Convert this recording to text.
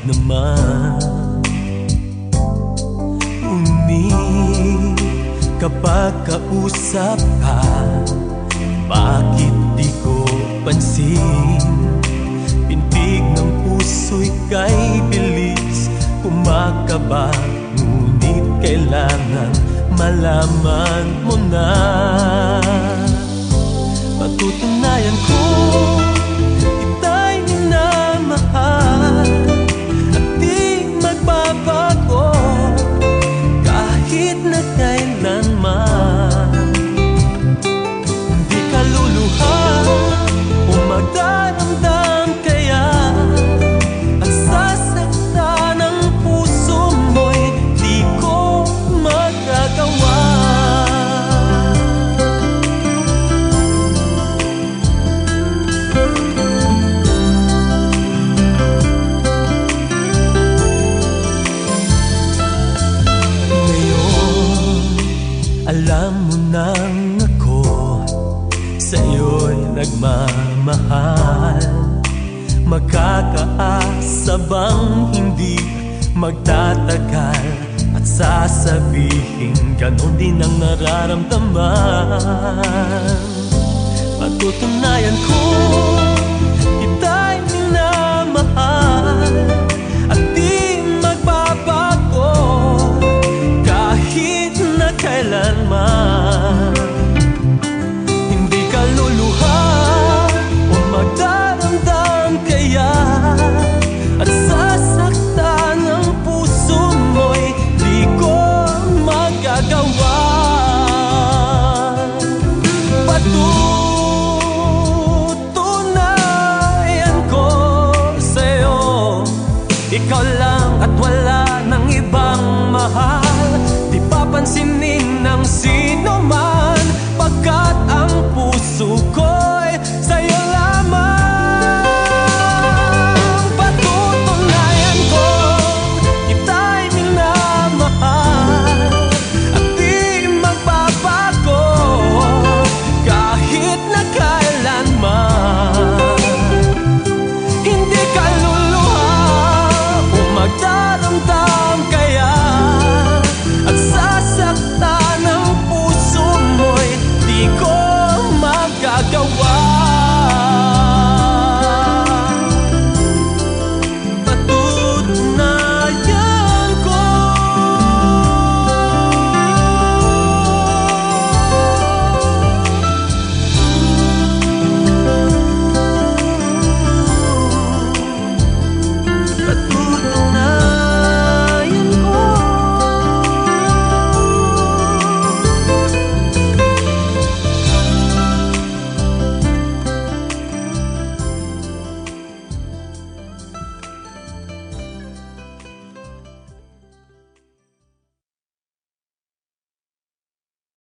naman. Ngunit kapag kausap ka, bakit di ko pansin? Pintig ng puso'y kay bilis kumakaba, ngunit kailangan malaman mo na. Patutunayan ko kita'y minamahal at di magbabago kahit na kailanman. Hindi ka luluha o magdaramdam kaya ang sasaktan ng puso mo'y di ko magagawa. Alam mo nang ako sa'yo'y nagmamahal. Magkakaasa bang hindi magtatagal at sasabihin ganon din ang nararamdaman? Patutunayan ko